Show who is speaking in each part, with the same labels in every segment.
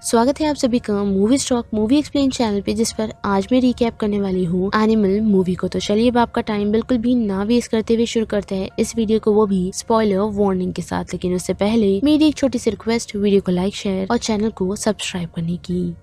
Speaker 1: स्वागत है आप सभी का movie stock movie explain channel पे, जिस पर आज मैं रिकैप करने वाली हूँ एनिमल मूवी को। तो चलिए अब आपका टाइम बिल्कुल भी ना वेस्ट करते हुए शुरू करते हैं इस वीडियो को, वो भी स्पॉइलर वार्निंग के साथ। लेकिन उससे पहले मेरी एक छोटी सी रिक्वेस्ट, वीडियो को लाइक शेयर और चैनल को सब्सक्राइब करने की।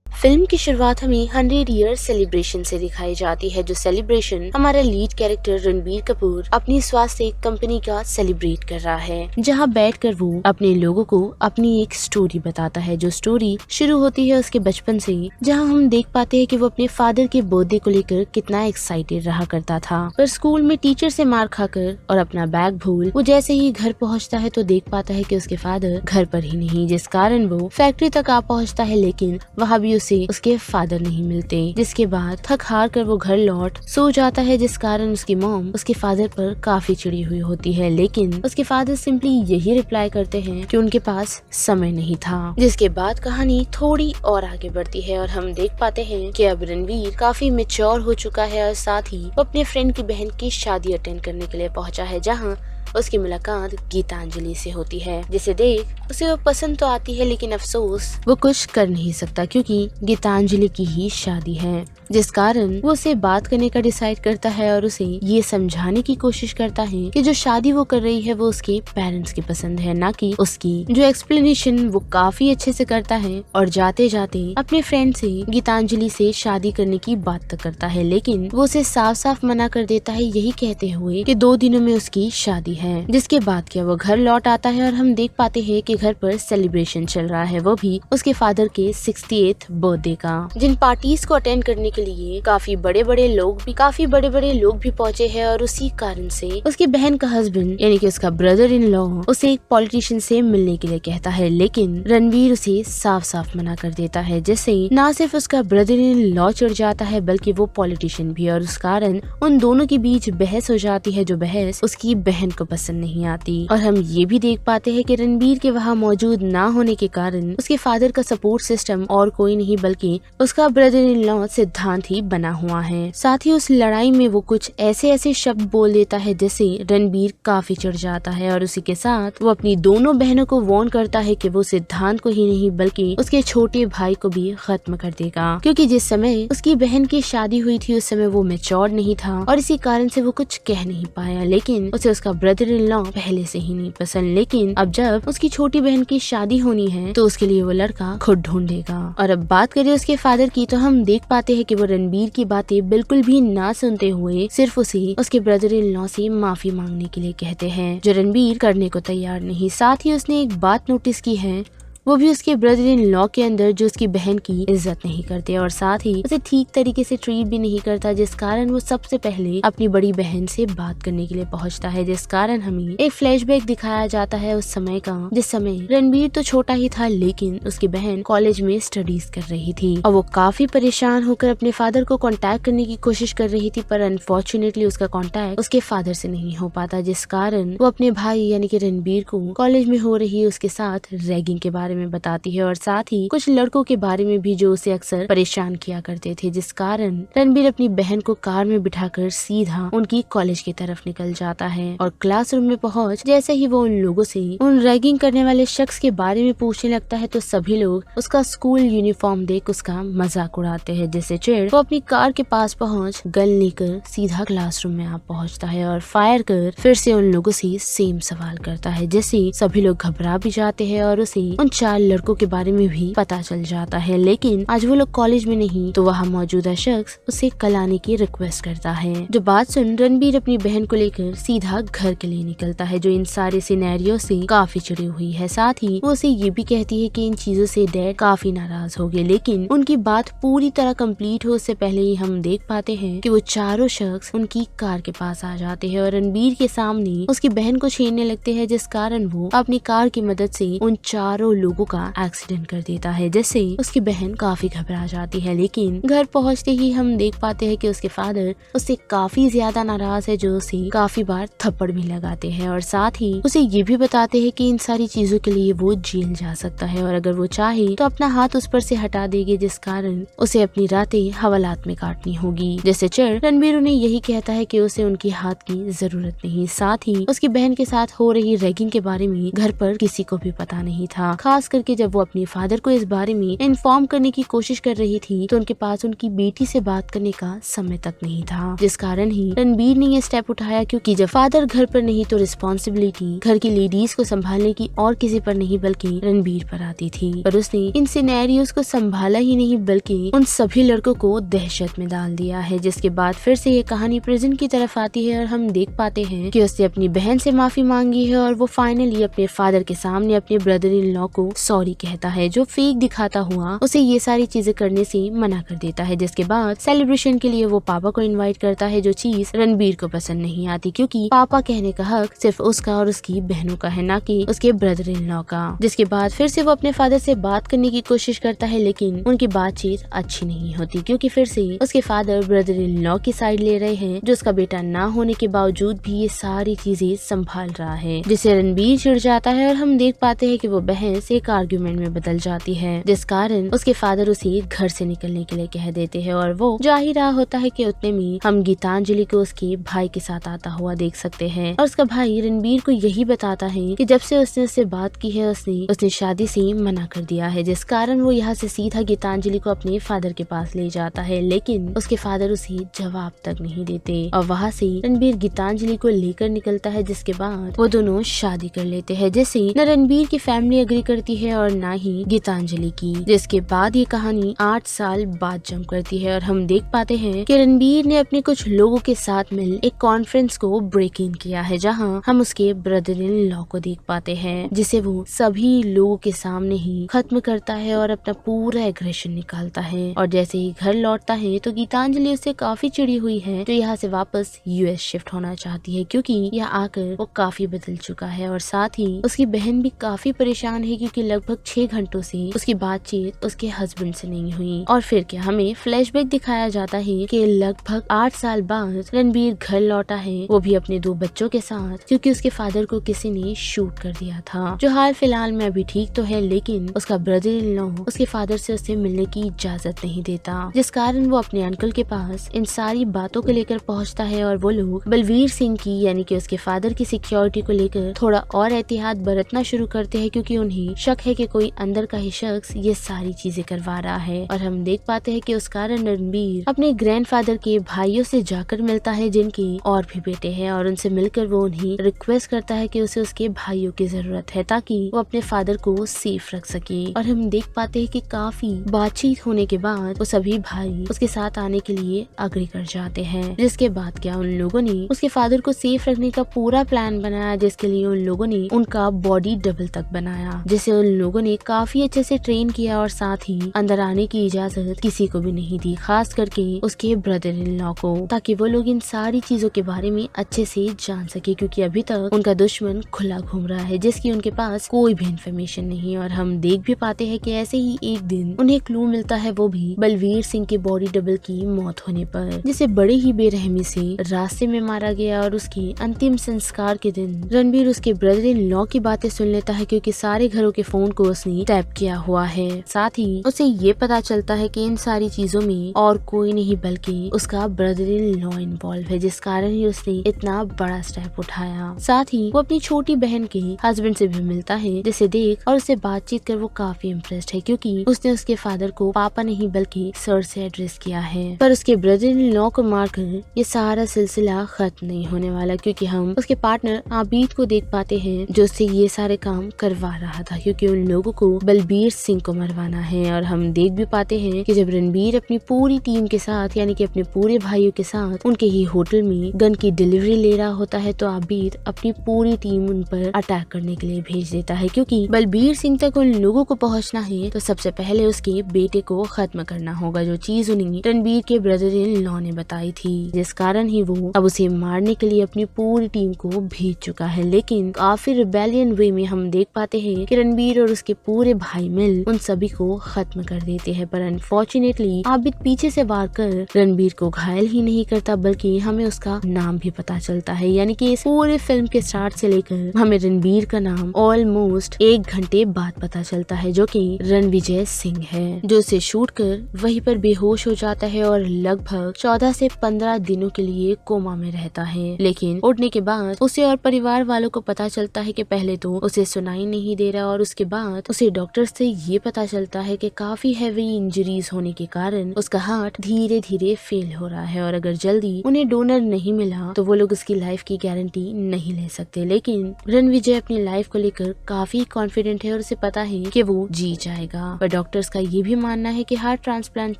Speaker 1: फिल्म की शुरुआत हमें 100 ईयर सेलिब्रेशन से दिखाई जाती है, जो सेलिब्रेशन हमारा लीड कैरेक्टर रणबीर कपूर अपनी स्वास्थ्य कंपनी का सेलिब्रेट कर रहा है, जहां बैठकर वो अपने लोगों को अपनी एक स्टोरी बताता है। जो स्टोरी शुरू होती है उसके बचपन से, जहां हम देख पाते हैं कि वो अपने फादर के बर्थडे को लेकर कितना एक्साइटेड रहा करता था, पर स्कूल में टीचर से मार खाकर और अपना बैग भूल वो जैसे ही घर पहुँचता है तो देख पाता है कि उसके फादर घर पर ही नहीं, जिस कारण वो फैक्ट्री तक आ पहुँचता है, लेकिन वहाँ भी उसके फादर नहीं मिलते। जिसके बाद थक हार कर वो घर लौट सो जाता है, जिस कारण उसकी मॉम उसके फादर पर काफी चिड़ी हुई होती है, लेकिन उसके फादर सिंपली यही रिप्लाई करते हैं कि उनके पास समय नहीं था। जिसके बाद कहानी थोड़ी और आगे बढ़ती है और हम देख पाते हैं कि अब रणवीर काफी मैच्योर हो चुका है और साथ ही वो अपने फ्रेंड की बहन की शादी अटेंड करने के लिए पहुंचा है, जहां उसकी मुलाकात गीतांजलि से होती है, जिसे देख उसे वो पसंद तो आती है, लेकिन अफसोस वो कुछ कर नहीं सकता क्योंकि गीतांजलि की ही शादी है, जिस कारण वो उसे बात करने का डिसाइड करता है और उसे ये समझाने की कोशिश करता है कि जो शादी वो कर रही है वो उसके पेरेंट्स की पसंद है, ना कि उसकी। जो एक्सप्लेनेशन वो काफी अच्छे से करता है और जाते जाते अपने फ्रेंड से गीतांजलि से शादी करने की बात तक करता है, लेकिन वो उसे साफ साफ मना कर देता है, यही कहते हुए कि 2 दिनों में उसकी शादी है। जिसके बाद क्या वो घर लौट आता है और हम देख पाते हैं कि घर पर सेलिब्रेशन चल रहा है, वो भी उसके फादर के 68th बर्थडे का, जिन पार्टीज को अटेंड करने के लिए काफी बड़े बड़े लोग भी पहुंचे हैं। और उसी कारण से उसकी बहन का हस्बैंड यानी कि उसका ब्रदर इन लॉ उसे एक पॉलिटिशियन से मिलने के लिए कहता है, लेकिन रणवीर उसे साफ साफ मना कर देता है, जिससे ना सिर्फ उसका ब्रदर इन लॉ चिढ़ जाता है बल्कि वो पॉलिटिशियन भी, और उस कारण उन दोनों के बीच बहस हो जाती है, जो बहस उसकी बहन को पसंद नहीं आती। और हम ये भी देख पाते हैं कि रणबीर के वहाँ मौजूद ना होने के कारण उसके फादर का सपोर्ट सिस्टम और कोई नहीं बल्कि उसका ब्रदर इन लॉ सिद्धांत ही बना हुआ है। साथ ही उस लड़ाई में वो कुछ ऐसे शब्द बोल देता है जिससे रणबीर काफी चिढ़ जाता है, और उसी के साथ वो अपनी दोनों बहनों को वार्न करता है कि वो सिद्धांत को ही नहीं बल्कि उसके छोटे भाई को भी खत्म कर देगा, क्योंकि जिस समय उसकी बहन की शादी हुई थी उस समय वो मैच्योर नहीं था और इसी कारण से वो कुछ कह नहीं पाया, लेकिन उसे उसका ब्रदर इन लॉ पहले से ही नहीं पसंद। लेकिन अब जब उसकी छोटी बहन की शादी होनी है तो उसके लिए वो लड़का खुद ढूंढेगा। और अब बात करें उसके फादर की, तो हम देख पाते हैं कि वो रणबीर की बातें बिल्कुल भी ना सुनते हुए सिर्फ उसे उसके ब्रदर इन लॉ से माफी मांगने के लिए कहते हैं, जो रणबीर करने को तैयार नहीं। साथ ही उसने एक बात नोटिस की है, वो भी उसके ब्रदर इन लॉ के अंदर जो उसकी बहन की इज्जत नहीं करते और साथ ही उसे ठीक तरीके से ट्रीट भी नहीं करता, जिस कारण वो सबसे पहले अपनी बड़ी बहन से बात करने के लिए पहुंचता है, जिस कारण हमें एक फ्लैशबैक दिखाया जाता है उस समय का, जिस समय रणबीर तो छोटा ही था लेकिन उसकी बहन कॉलेज में स्टडीज कर रही थी और वो काफी परेशान होकर अपने फादर को कॉन्टेक्ट करने की कोशिश कर रही थी, पर अनफॉर्चुनेटली उसका कॉन्टेक्ट उसके फादर से नहीं हो पाता, जिस कारण वो अपने भाई यानी कि रणबीर को कॉलेज में हो रही उसके साथ रैगिंग के बारे में बताती है और साथ ही कुछ लड़कों के बारे में भी जो उसे अक्सर परेशान किया करते थे, जिस कारण रणबीर अपनी बहन को कार में बिठाकर सीधा उनकी कॉलेज की तरफ निकल जाता है। और क्लासरूम में पहुंच जैसे ही वो उन लोगों से उन रैगिंग करने वाले शख्स के बारे में पूछने लगता है तो सभी लोग उसका स्कूल यूनिफॉर्म देख उसका मजाक उड़ाते हैं, जिससे चिढ़ वो अपनी कार के पास पहुँच गन लेकर सीधा क्लासरूम में आ पहुँचता है और फायर कर फिर से उन लोगों से सेम सवाल करता है, जिससे सभी लोग घबरा भी जाते हैं और उसे उन 4 लड़कों के बारे में भी पता चल जाता है। लेकिन आज वो लोग कॉलेज में नहीं तो वहाँ मौजूदा शख्स उसे कल आने की रिक्वेस्ट करता है। जो बात सुन रणबीर अपनी बहन को लेकर सीधा घर के लिए निकलता है, जो इन सारे सिनेरियो से काफी चिड़ी हुई है। साथ ही वो उसे ये भी कहती है कि इन चीजों से डैड काफी नाराज हो गए, लेकिन उनकी बात पूरी तरह कंप्लीट हो उससे पहले ही हम देख पाते हैं कि वो चारों शख्स उनकी कार के पास आ जाते हैं और रणबीर के सामने उसकी बहन को छेड़ने लगते हैं, जिस कारण वो अपनी कार की मदद से उन चारों लोगों का एक्सीडेंट कर देता है, जिससे उसकी बहन काफी घबरा जाती है। लेकिन घर पहुंचते ही हम देख पाते हैं कि उसके फादर उससे काफी ज्यादा नाराज है, जो उसे काफी बार थप्पड़ भी लगाते हैं और साथ ही उसे ये भी बताते हैं कि इन सारी चीजों के लिए वो जेल जा सकता है और अगर वो चाहे तो अपना हाथ उस पर से हटा देगी, जिस कारण उसे अपनी रातें हवालात में काटनी होगी। जैसे चढ़ रणबीर उन्हें यही कहता है कि उसे उनकी हाथ की जरूरत नहीं। साथ ही उसकी बहन के साथ हो रही रैगिंग के बारे में घर पर किसी को भी पता नहीं था, खास करके जब वो अपने फादर को इस बारे में इन्फॉर्म करने की कोशिश कर रही थी तो उनके पास उनकी बेटी से बात करने का समय तक नहीं था, जिस कारण ही रणबीर ने ये स्टेप उठाया, क्योंकि जब फादर घर पर नहीं तो रिस्पॉन्सिबिलिटी घर की लेडीज को संभालने की और किसी पर नहीं बल्कि रणबीर पर आती थी। पर उसने इन सिनेरियोज को संभाला ही नहीं बल्कि उन सभी लड़कों को दहशत में डाल दिया है। जिसके बाद फिर से ये कहानी प्रेजेंट की तरफ आती है और हम देख पाते हैं कि उसने अपनी बहन से माफी मांगी है और वो फाइनली अपने फादर के सामने अपने ब्रदर इन लॉ को सॉरी कहता है, जो फेक दिखाता हुआ उसे ये सारी चीजें करने से मना कर देता है। जिसके बाद सेलिब्रेशन के लिए वो पापा को इनवाइट करता है, जो चीज रणबीर को पसंद नहीं आती, क्योंकि पापा कहने का हक सिर्फ उसका और उसकी बहनों का है, ना कि उसके ब्रदर इन लॉ का। जिसके बाद फिर से वो अपने फादर से बात करने की कोशिश करता है, लेकिन उनकी बातचीत अच्छी नहीं होती, क्योंकि फिर से उसके फादर ब्रदर इन लॉ की साइड ले रहे हैं, जो उसका बेटा ना होने के बावजूद भी ये सारी चीजें संभाल रहा है, जिससे रणबीर चिढ़ जाता है और हम देख पाते हैं कि वो बहस एक आर्ग्यूमेंट में बदल जाती है, जिस कारण उसके फादर उसे घर से निकलने के लिए कह देते हैं और वो जा ही रहा होता है कि उतने में हम गीतांजलि को उसके भाई के साथ आता हुआ देख सकते हैं और उसका भाई रणबीर को यही बताता है कि जब से उसने उससे बात की है उसने शादी से मना कर दिया है, जिस कारण वो यहाँ से सीधा गीतांजलि को अपने फादर के पास ले जाता है, लेकिन उसके फादर उसे जवाब तक नहीं देते और वहाँ से रणबीर गीतांजलि को लेकर निकलता है, जिसके बाद वो दोनों शादी कर लेते हैं, जिसे न रणबीर की फैमिली एग्री करती है और ना ही गीतांजलि की। जिसके बाद ये कहानी 8 साल बाद जम करती है और हम देख पाते हैं कि रणबीर ने अपने कुछ लोगों के साथ मिल एक कॉन्फ्रेंस को ब्रेक इन किया है, जहाँ हम उसके ब्रदर इन लॉ को देख पाते हैं, जिसे वो सभी लोगों के सामने ही खत्म करता है और अपना पूरा एग्रेशन निकालता है। और जैसे ही घर लौटता है तो गीतांजलि उससे काफी चिड़ी हुई है, जो यहाँ से वापस यूएस शिफ्ट होना चाहती है, क्योंकि यहाँ आकर वो काफी बदल चुका है और साथ ही उसकी बहन भी काफी परेशान है, क्योंकि लगभग 6 घंटों से उसकी बातचीत उसके हस्बैंड से नहीं हुई। और फिर क्या हमें फ्लैशबैक दिखाया जाता है कि लगभग 8 साल बाद रणबीर घर लौटा है, वो भी अपने 2 बच्चों के साथ, क्योंकि उसके फादर को किसी ने शूट कर दिया था, जो हाल फिलहाल में अभी ठीक तो है, लेकिन उसका ब्रदर इन लॉ उसके फादर से उसे मिलने की इजाजत नहीं देता, जिस कारण वो अपने अंकल के पास इन सारी बातों को लेकर पहुंचता है और वो लोग बलवीर सिंह की यानी कि उसके फादर की सिक्योरिटी को लेकर थोड़ा और एहतियात बरतना शुरू करते हैं, क्योंकि उन्हें शक है कि कोई अंदर का ही शख्स ये सारी चीजें करवा रहा है। और हम देख पाते हैं कि उस कारण रणबीर अपने ग्रैंडफादर के भाइयों से जाकर मिलता है, जिनके और भी बेटे हैं, और उनसे मिलकर वो उन्हें रिक्वेस्ट करता है कि उसे उसके भाइयों की जरूरत है, ताकि वो अपने फादर को सेफ रख सके। और हम देख पाते हैं कि काफी बातचीत होने के बाद वो सभी भाई उसके साथ आने के लिए अग्री कर जाते हैं, जिसके बाद क्या उन लोगों ने उसके फादर को सेफ रखने का पूरा प्लान बनाया, जिसके लिए उन लोगों ने उनका बॉडी डबल तक बनाया, जिसे उन लोगों ने काफी अच्छे से ट्रेन किया और साथ ही अंदर आने की इजाजत किसी को भी नहीं दी, खास करके उसके ब्रदर इन लॉ को, ताकि वो लोग इन सारी चीजों के बारे में अच्छे से जान सके, क्योंकि अभी तक उनका दुश्मन खुला घूम रहा है, जिसकी उनके पास कोई भी इन्फॉर्मेशन नहीं। और हम देख भी पाते हैं कि ऐसे ही एक दिन उन्हें क्लू मिलता है, वो भी बलवीर सिंह के बॉडी डबल की मौत होने पर, जिसे बड़े ही बेरहमी से रास्ते में मारा गया। और उसके अंतिम संस्कार के दिन रणबीर उसके ब्रदर इन लॉ की बातें सुन लेता है, क्योंकि सारे घरों के फोन को उसने टैप किया हुआ है। साथ ही उसे ये पता चलता है कि इन सारी चीजों में और कोई नहीं बल्कि उसका ब्रदर इन लॉ इन्वॉल्व है, जिस कारण ही उसने इतना बड़ा स्टेप उठाया। साथ ही वो अपनी छोटी बहन के हस्बैंड से भी मिलता है, जिसे देख और उससे बातचीत कर वो काफी इम्प्रेस्ड है, क्योंकि उसने उसके फादर को पापा नहीं बल्कि सर से एड्रेस किया है। पर उसके ब्रदर इन लॉ को मारकर ये सारा सिलसिला खत्म नहीं होने वाला, क्योंकि हम उसके पार्टनर आबिद को देख पाते हैं, जो उससे ये सारे काम करवा रहा था, क्योंकि उन लोगों को बलबीर सिंह को मरवाना है। और हम देख भी पाते हैं कि जब रणबीर अपनी पूरी टीम के साथ यानी कि अपने पूरे भाइयों के साथ उनके ही होटल में गन की डिलीवरी ले रहा होता है, तो आबिद अपनी पूरी टीम उन पर अटैक करने के लिए भेज देता है, क्योंकि बलबीर सिंह तक उन लोगों को पहुंचना है तो सबसे पहले उसके बेटे को खत्म करना होगा, जो चीज उन्हें रणबीर के ब्रदर इन लॉ ने बताई थी, जिस कारण ही वो अब उसे मारने के लिए अपनी पूरी टीम को भेज चुका है। लेकिन काफी रिबेलियन वे में हम देख पाते हैं कि रणबीर रणबीर और उसके पूरे भाई मिल उन सभी को खत्म कर देते हैं, पर अनफॉर्चुनेटली आबिद पीछे से वार कर रणबीर को घायल ही नहीं करता बल्कि हमें उसका नाम भी पता चलता है। यानी कि इस पूरे फिल्म के स्टार्ट से लेकर हमें रणबीर का नाम ऑलमोस्ट 1 घंटे बाद पता चलता है, जो कि रणविजय सिंह है, जो उसे शूट कर वहीं पर बेहोश हो जाता है और लगभग 14 से 15 दिनों के लिए कोमा में रहता है। लेकिन उठने के बाद उसे और परिवार वालों को पता चलता है कि पहले तो उसे सुनाई नहीं दे रहा और उसके बाद उसे डॉक्टर से ये पता चलता है कि काफी हैवी इंजरीज होने के कारण उसका हार्ट धीरे धीरे फेल हो रहा है और अगर जल्दी उन्हें डोनर नहीं मिला तो वो लोग उसकी लाइफ की गारंटी नहीं ले सकते। लेकिन रणविजय अपनी लाइफ को लेकर काफी कॉन्फिडेंट है और उसे पता है कि वो जी जाएगा, पर डॉक्टर्स का ये भी मानना है कि हार्ट ट्रांसप्लांट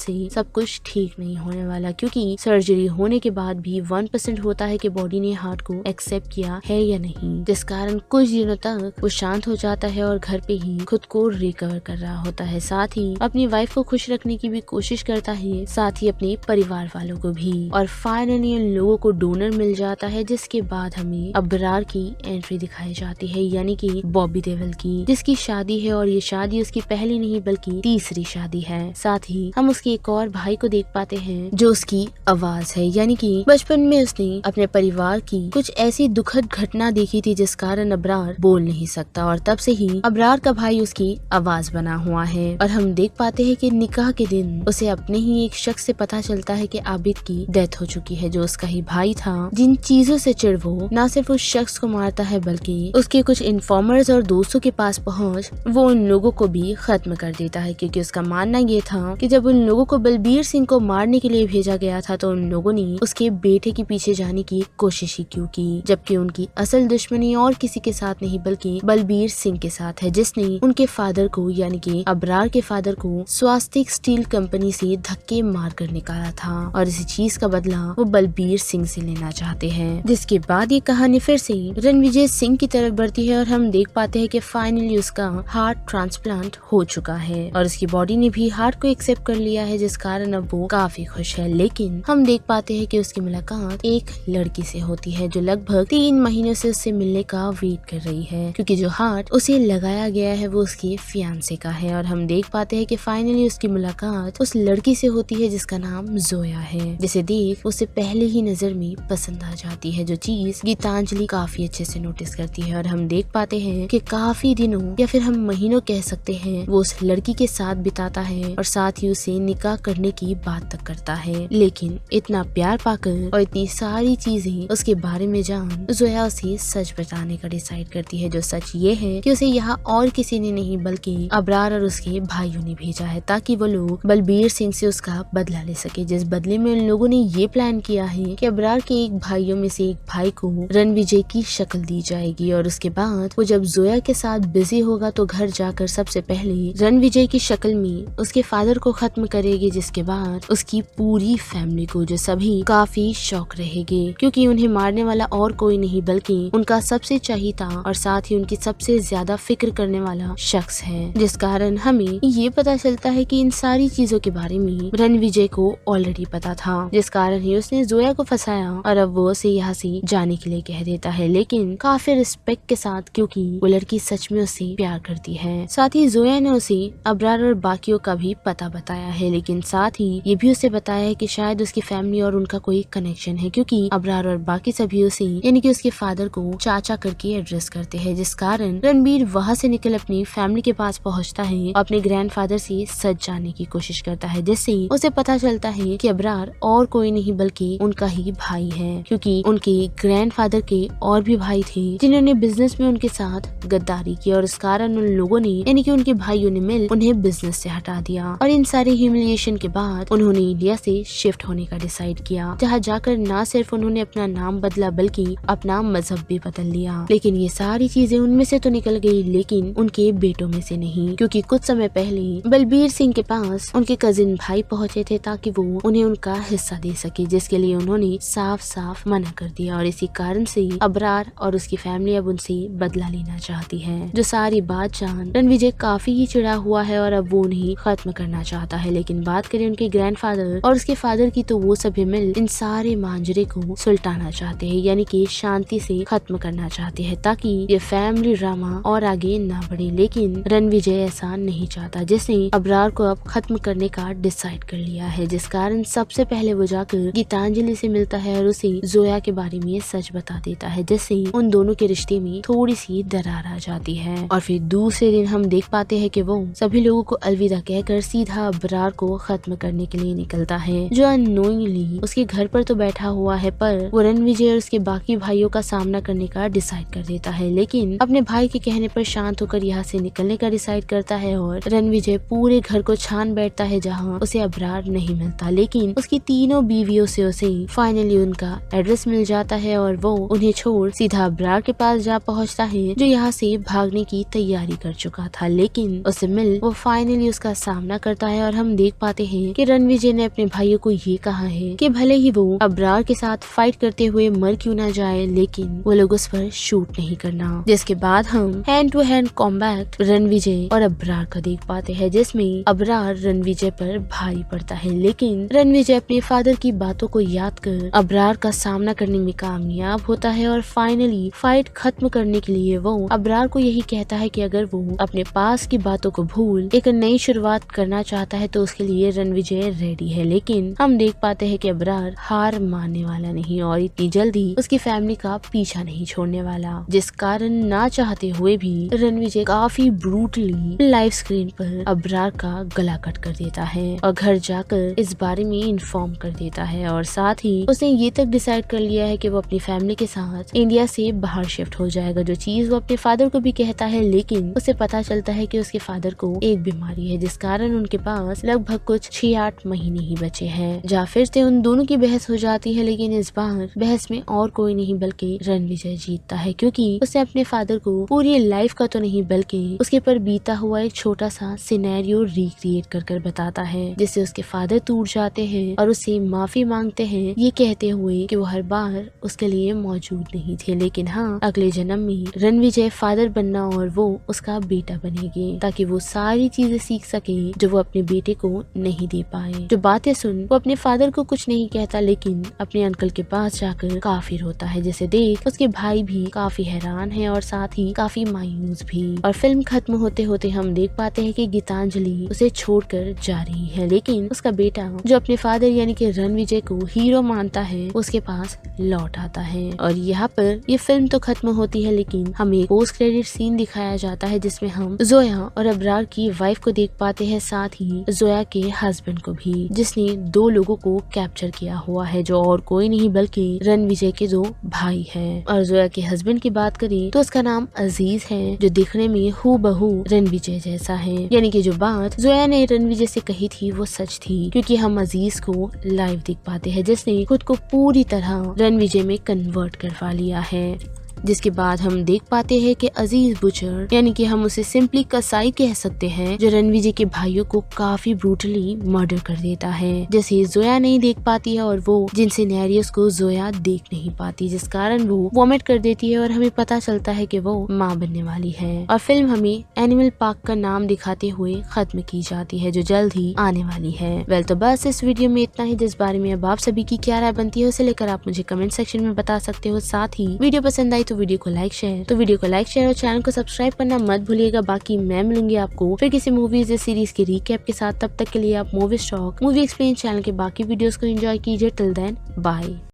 Speaker 1: से सब कुछ ठीक नहीं होने वाला, क्योंकि सर्जरी होने के बाद भी 1% होता है कि बॉडी ने हार्ट को एक्सेप्ट किया है या नहीं, जिस कारण कुछ दिनों तक वो शांत हो जाता है और घर पे ही खुद को रिकवर कर रहा होता है। साथ ही अपनी वाइफ को खुश रखने की भी कोशिश करता है, साथ ही अपने परिवार वालों को भी। और फाइनली उन लोगों को डोनर मिल जाता है, जिसके बाद हमें अबरार की एंट्री दिखाई जाती है, यानी कि बॉबी देओल की, जिसकी शादी है और ये शादी उसकी पहली नहीं बल्कि तीसरी शादी है। साथ ही हम उसके एक और भाई को देख पाते हैं जो उसकी आवाज है, यानी कि बचपन में उसने अपने परिवार की कुछ ऐसी दुखद घटना देखी थी जिस कारण अबरार बोल नहीं सकता और तब से ही अबरार का भाई उसकी आवाज बना हुआ है। और हम देख पाते हैं कि निकाह के दिन उसे अपने ही एक शख्स से पता चलता है कि आबिद की डेथ हो चुकी है, जो उसका ही भाई था। जिन चीजों से चिढ़ वो न सिर्फ उस शख्स को मारता है बल्कि उसके कुछ इन्फॉर्मर्स और दोस्तों के पास पहुंच वो उन लोगों को भी खत्म कर देता है, क्योंकि उसका मानना ये था कि जब उन लोगों को बलबीर सिंह को मारने के लिए भेजा गया था तो उन लोगों ने उसके बेटे के पीछे जाने की कोशिश ही क्यों की, जबकि उनकी असल दुश्मनी और किसी के साथ नहीं बल्कि बलबीर सिंह के साथ है, जिसने उनके फादर को यानी कि अबरार के फादर को स्वास्तिक स्टील कंपनी से धक्के मार कर निकाला था और इसी चीज का बदला वो बलबीर सिंह से लेना चाहते हैं। जिसके बाद ये कहानी फिर से रणविजय सिंह की तरफ बढ़ती है और हम देख पाते हैं कि फाइनली उसका हार्ट ट्रांसप्लांट हो चुका है और उसकी बॉडी ने भी हार्ट को एक्सेप्ट कर लिया है, जिस कारण अब वो काफी खुश है। लेकिन हम देख पाते हैं कि उसकी मुलाकात एक लड़की से होती है जो लगभग 3 महीनों से उससे मिलने का वेट कर रही है, क्योंकि जो हार्ट उसे लगाया गया है वो उसके फियांसे का है। और हम देख पाते हैं कि फाइनली उसकी मुलाकात उस लड़की से होती है जिसका नाम जोया है, जिसे देख उसे पहले ही नजर में पसंद आ जाती है, जो चीज गीतांजलि काफी अच्छे से नोटिस करती है। और हम देख पाते हैं कि काफी दिनों या फिर हम महीनों कह सकते हैं वो उस लड़की के साथ बिताता है और साथ ही उसे निकाह करने की बात तक करता है। लेकिन इतना प्यार पाकर और इतनी सारी चीजें उसके बारे में जान जोया उसे सच बताने का डिसाइड करती है, जो सच ये है कि उसे यहाँ और किसी ने नहीं बल्कि अबरार और उसके भाइयों ने भेजा है, ताकि वो लोग बलबीर सिंह से उसका बदला ले सके। जिस बदले में उन लोगों ने ये प्लान किया है कि अबरार के एक भाइयों में से एक भाई को रणविजय की शक्ल दी जाएगी और उसके बाद वो जब जोया के साथ बिजी होगा तो घर जाकर सबसे पहले रणविजय की शक्ल में उसके फादर को खत्म करेगी, जिसके बाद उसकी पूरी फैमिली को, जो सभी काफी शौक रहेगी, क्योंकि उन्हें मारने वाला और कोई नहीं बल्कि उनका सबसे चहीता और साथ ही उनकी सबसे ज्यादा फिक्र करने वाला शख्स है। जिस कारण हमें ये पता चलता है कि इन सारी चीजों के बारे में रणविजय को ऑलरेडी पता था, जिस कारण ही उसने जोया को फंसाया और अब वो उसे यहाँ से जाने के लिए कह देता है, लेकिन काफी रिस्पेक्ट के साथ, क्योंकि वो लड़की सच में उससे प्यार करती है। साथ ही जोया ने उसे अबरार और बाकियों का भी पता बताया है, लेकिन साथ ही ये भी उसे बताया है कि शायद उसकी फैमिली और उनका कोई कनेक्शन है, क्योंकि अबरार और बाकी सभी उसे यानी कि उसके फादर को चाचा करके एड्रेस करते हैं, जिस कारण रणबीर वहाँ से निकल अपनी फैमिली के पास पहुँचता है और अपने ग्रैंडफादर से सच जानने की कोशिश करता है, जिससे उसे पता चलता है कि अबरार और कोई नहीं बल्कि उनका ही भाई है, क्योंकि उनके ग्रैंडफादर के और भी भाई थे जिन्होंने बिजनेस में उनके साथ गद्दारी की और इस कारण उन लोगों ने यानी कि उनके भाइयों ने मिल उन्हें बिजनेस से हटा दिया। और इन सारे ह्यूमिलिएशन के बाद उन्होंने इंडिया से शिफ्ट होने का डिसाइड किया, जहाँ जाकर न सिर्फ उन्होंने अपना नाम बदला बल्कि अपना मजहब भी बदल लिया। लेकिन ये सारी चीजें उनमें से तो निकल गई, लेकिन उनके बेटों में से नहीं, क्योंकि कुछ समय पहले बलबीर सिंह के पास उनके कजिन भाई पहुँचे थे ताकि वो उन्हें उनका हिस्सा दे सके, जिसके लिए उन्होंने साफ साफ मना कर दिया और इसी कारण से अबरार और उसकी फैमिली अब उनसे बदला लेना चाहती है। जो सारी बात जान रणविजय काफी ही चिढ़ा हुआ है और अब वो उन्हें खत्म करना चाहता है। लेकिन बात करें उनके ग्रैंडफादर और उसके फादर की तो वो सभी मिल इन सारे मांजरे को सुलटाना चाहते हैं, यानी कि शांति से खत्म करना चाहते हैं ताकि ये फैमिली ड्रामा और आगे ना बढ़े, लेकिन रणविजय ऐसा नहीं चाहता, जिसने अबरार को अब खत्म करने का डिसाइड कर लिया है। जिस कारण सबसे पहले वो जाकर गीतांजलि से मिलता है और उसे जोया के बारे में सच बता देता है, जिससे उन दोनों के रिश्ते में थोड़ी सी दरार आ जाती है। और फिर दूसरे दिन हम देख पाते हैं कि वो सभी लोगों को अलविदा कहकर सीधा अबरार को खत्म करने के लिए निकलता है, जो अननोइंगली उसके घर पर तो बैठा हुआ है, पर वो रणविजय और उसके बाकी भाइयों का सामना करने का डिसाइड कर देता है, लेकिन अपने भाई के कहने पर शांत होकर यहाँ से निकलने का डिसाइड करता है। और रणविजय पूरे घर को छान बैठता है जहाँ उसे अबरार नहीं मिलता, लेकिन उसकी तीनों बीवियों से उसे फाइनली उनका एड्रेस मिल जाता है और वो उन्हें छोड़ सीधा अबरार के पास जा पहुँचता है, जो यहाँ से भागने की तैयारी कर चुका था। लेकिन उससे मिल वो फाइनली उसका सामना करता है और हम देख पाते हैं कि रणविजय ने अपने भाइयों को ये कहा है कि भले ही वो अबरार के साथ फाइट करते हुए मर क्यों ना जाए, लेकिन वो लोग उस पर शूट नहीं करना। जिसके बाद हम hand to hand combat Ranvijay और अबरार का देख पाते हैं, जिसमें अबरार रणविजय पर भारी पड़ता है, लेकिन रणविजय अपने फादर की बातों को याद कर अबरार का सामना करने में कामयाब होता है और फाइनली फाइट खत्म करने के लिए वो अबरार को यही कहता है कि अगर वो अपने पास की बातों को भूल एक नई शुरुआत करना चाहता है तो उसके लिए रणविजय रेडी है। लेकिन हम देख पाते हैं कि अबरार हार मानने वाला नहीं और इतनी जल्दी उसकी फैमिली का पीछा नहीं छोड़ने वाला, जिस कारण ना चाहते हुए भी रणविजय काफी ब्रूटली लाइव स्क्रीन पर अबरार का गला कट कर देता है और घर जाकर इस बारे में इन्फॉर्म कर देता है। और साथ ही उसने ये तक डिसाइड कर लिया है कि वो अपनी फैमिली के साथ इंडिया से बाहर शिफ्ट हो जाएगा, जो चीज वो अपने फादर को भी कहता है, लेकिन उसे पता चलता है कि उसके फादर को एक बीमारी है, जिस कारण उनके पास लगभग कुछ 6-8 महीने ही बचे हैं। जहाँ फिर से उन दोनों की बहस हो जाती है, लेकिन इस बार बहस में और कोई नहीं बल्कि रणविजय जीतता है, क्योंकि उसने अपने फादर को पूरी लाइफ का तो नहीं बल्कि उसके पर बीता हुआ एक छोटा सा सिनेरियो रिक्रिएट कर बताता है, जिससे उसके फादर टूट जाते हैं और उससे माफी मांगते हैं, ये कहते हुए कि वो हर बार उसके लिए मौजूद नहीं थे, लेकिन हाँ अगले जन्म में रणविजय फादर बनना और वो उसका बेटा बनेगी, ताकि वो सारी चीजें सीख सके जो वो अपने बेटे को नहीं दे पाए। जो बातें सुन वो अपने फादर को कुछ नहीं कहता, लेकिन अपने अंकल के पास जाकर काफी रोता है, जिसे देख उसके भाई भी काफी हैरान है और साथ ही काफी मायूस भी। और फिल्म खत्म होते होते हम देख पाते हैं कि गीतांजलि उसे छोड़कर जा रही है, लेकिन उसका बेटा जो अपने फादर यानी कि रणविजय को हीरो मानता है उसके पास लौट आता है। और यहाँ पर ये फिल्म तो खत्म होती है, लेकिन हमें पोस्ट क्रेडिट सीन दिखाया जाता है, जिसमें हम जोया और अबरार की वाइफ को देख पाते हैं, साथ ही जोया के हस्बैंड को भी, जिसने 2 लोगों को कैप्चर किया हुआ है, जो और कोई नहीं बल्कि रणविजय के 2 भाई हैं। और जोया के हस्बैंड की बात करें तो उसका नाम अजीज है, जो दिखने में हूबहू रणविजय जैसा है, यानी कि जो बात जोया ने रणविजय से कही थी वो सच थी, क्योंकि हम अजीज को लाइव देख पाते हैं, जिसने खुद को पूरी तरह रणविजय में कन्वर्ट करवा लिया है। जिसके बाद हम देख पाते हैं कि अजीज बुचर यानी कि हम उसे सिंपली कसाई कह सकते हैं, जो रणविजय के भाइयों को काफी ब्रूटली मर्डर कर देता है, जैसे जोया नहीं देख पाती है और वो जिन सिनेरियोस को जोया देख नहीं पाती, जिस कारण वो वॉमिट कर देती है और हमें पता चलता है कि वो माँ बनने वाली है। और फिल्म हमें एनिमल पार्क का नाम दिखाते हुए खत्म की जाती है, जो जल्द ही आने वाली है। वेल तो बस इस वीडियो में इतना ही, जिस बारे में अब आप सभी की क्या राय बनती है उसे लेकर आप मुझे कमेंट सेक्शन में बता सकते हो। साथ ही वीडियो पसंद आई तो वीडियो को लाइक शेयर और चैनल को सब्सक्राइब करना मत भूलिएगा। बाकी मैं मिलूंगी आपको फिर किसी मूवीज या सीरीज के रिकैप के साथ। तब तक के लिए आप movie stock movie explain channel के बाकी वीडियोस को एंजॉय कीजिए। Till then bye.